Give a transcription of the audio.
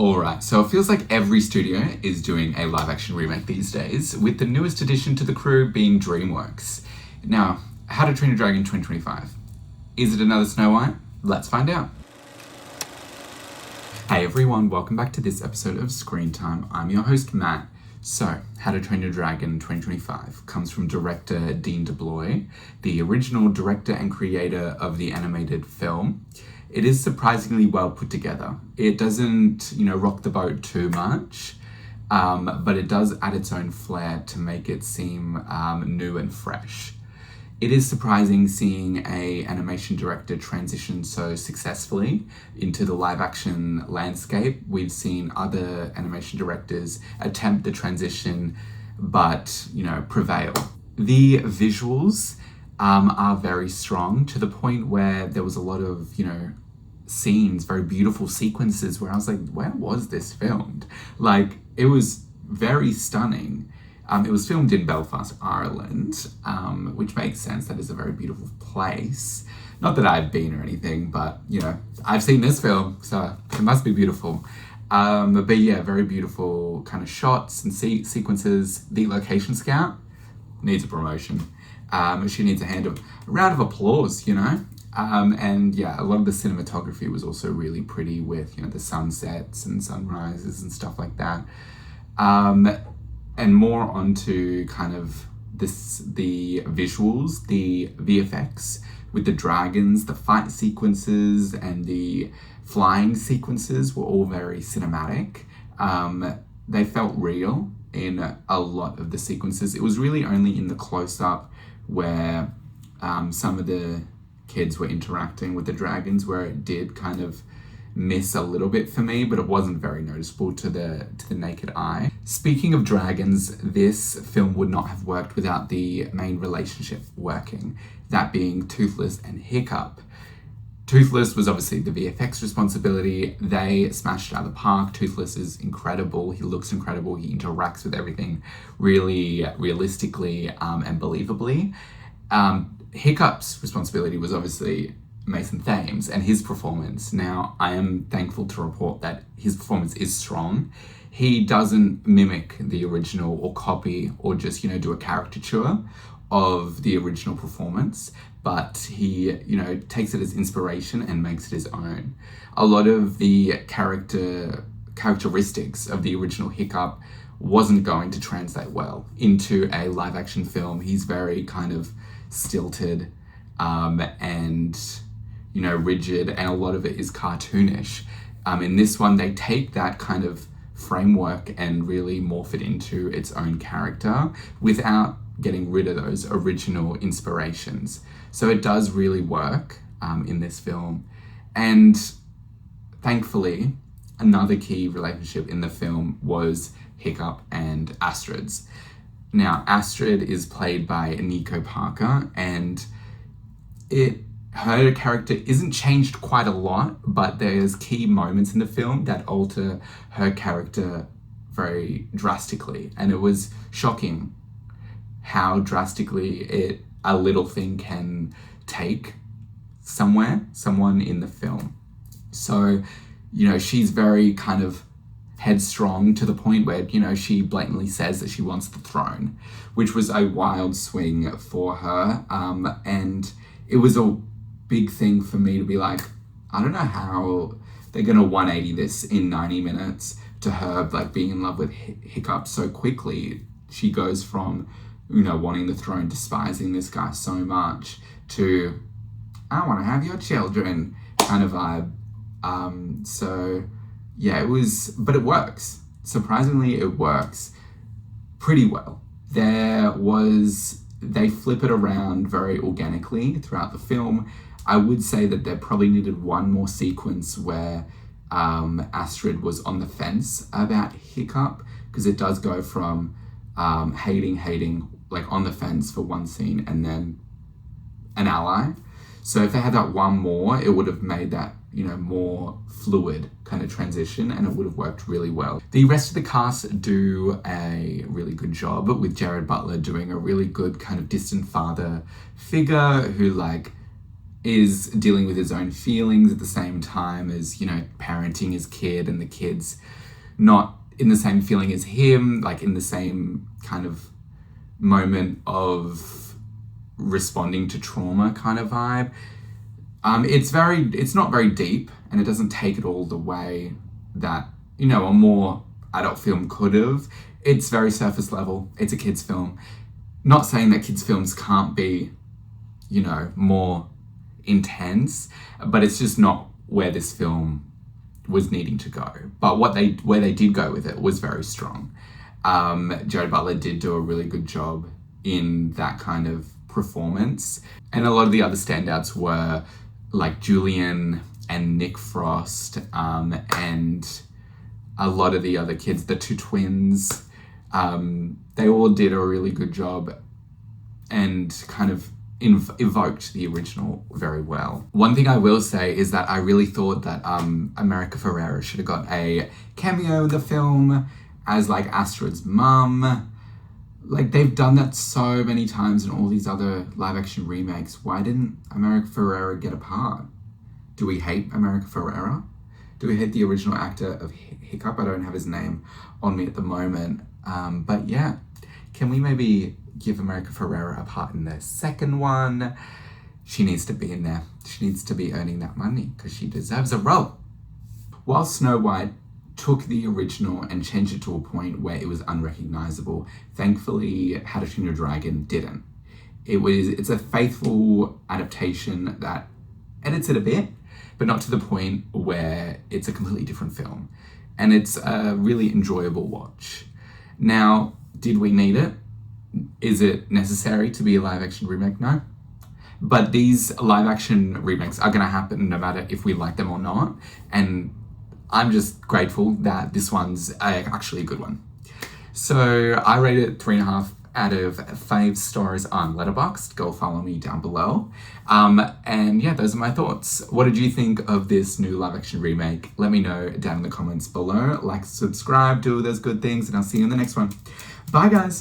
Alright, so it feels like every studio is doing a live action remake these days, with the newest addition to the crew being DreamWorks. Now, How to Train Your Dragon 2025. Is it another Snow White? Let's find out. Hey everyone, welcome back to this episode of Screen Time. I'm your host Matt. So, How to Train Your Dragon 2025 comes from director Dean DeBlois, the original director and creator of the animated film. It is surprisingly well put together. It doesn't, rock the boat too much, but it does add its own flair to make it seem new and fresh. It is surprising seeing a animation director transition so successfully into the live action landscape. We've seen other animation directors attempt the transition, but, prevail. The visuals are very strong, to the point where there was a lot of, scenes, very beautiful sequences where I was like, where was this filmed? Like, it was very stunning. It was filmed in Belfast, Ireland, which makes sense. That is a very beautiful place. Not that I've been or anything, but, I've seen this film, so it must be beautiful. But yeah, very beautiful kind of shots and sequences. The location scout needs a promotion. She needs a round of applause, and yeah, a lot of the cinematography was also really pretty with, the sunsets and sunrises and stuff like that. And more onto kind of the visuals, the VFX with the dragons, the fight sequences and the flying sequences were all very cinematic. They felt real in a lot of the sequences. It was really only in the close-up where some of the kids were interacting with the dragons where it did kind of miss a little bit for me, but it wasn't very noticeable to the naked eye. Speaking of dragons, this film would not have worked without the main relationship working, that being Toothless and Hiccup. Toothless was obviously the VFX responsibility. They smashed it out of the park. Toothless is incredible. He looks incredible. He interacts with everything really realistically and believably. Hiccup's responsibility was obviously Mason Thames and his performance. Now, I am thankful to report that his performance is strong. He doesn't mimic the original or copy or just, do a caricature of the original performance, but he, takes it as inspiration and makes it his own. A lot of the characteristics of the original Hiccup wasn't going to translate well into a live action film. He's very kind of stilted and rigid, and a lot of it is cartoonish. In this one, they take that kind of framework and really morph it into its own character without getting rid of those original inspirations. So it does really work in this film. And thankfully, another key relationship in the film was Hiccup and Astrid's. Now, Astrid is played by Nico Parker, and her character isn't changed quite a lot, but there's key moments in the film that alter her character very drastically. And it was shocking how drastically a little thing can take someone in the film. So, she's very kind of headstrong to the point where, she blatantly says that she wants the throne, which was a wild swing for her. And it was a big thing for me to be like, I don't know how they're going to 180 this in 90 minutes to her, like, being in love with Hiccup so quickly. She goes from, wanting the throne, despising this guy so much, to, I want to have your children kind of vibe. So yeah, but it works. Surprisingly, it works pretty well. They flip it around very organically throughout the film. I would say that there probably needed one more sequence where Astrid was on the fence about Hiccup, because it does go from hating, like on the fence for one scene, and then an ally. So if they had that one more, it would have made that, more fluid kind of transition, and it would have worked really well. The rest of the cast do a really good job, with Jared Butler doing a really good kind of distant father figure who, like, is dealing with his own feelings at the same time as, you know, parenting his kid, and the kid's not in the same feeling as him, like in the same kind of moment of responding to trauma kind of vibe. It's not very deep, and it doesn't take it all the way that, you know, a more adult film could have. It's very surface level. It's a kid's film. Not saying that kids' films can't be, you know, more intense, but it's just not where this film was needing to go. But where they did go with it was very strong. Jared Butler did do a really good job in that kind of performance, and a lot of the other standouts were like Julian and Nick Frost, and a lot of the other kids, the two twins. They all did a really good job and kind of evoked the original very well. One thing I will say is that I really thought that America Ferrera should have got a cameo in the film as like Astrid's mum. Like, they've done that so many times in all these other live action remakes. Why didn't America Ferrera get a part? Do we hate America Ferrera? Do we hate the original actor of Hiccup? I don't have his name on me at the moment. But yeah, can we maybe give America Ferrera a part in the second one? She needs to be in there. She needs to be earning that money because she deserves a role. While Snow White took the original and changed it to a point where it was unrecognizable, thankfully How to Train Your Dragon didn't. It's a faithful adaptation that edits it a bit, but not to the point where it's a completely different film. And it's a really enjoyable watch. Now, did we need it? Is it necessary to be a live action remake? No. But these live action remakes are going to happen no matter if we like them or not. And I'm just grateful that this one's actually a good one. So I rated it 3.5 out of 5 stars on Letterboxd. Go follow me down below. And yeah, those are my thoughts. What did you think of this new live action remake? Let me know down in the comments below. Like, subscribe, do all those good things, and I'll see you in the next one. Bye, guys.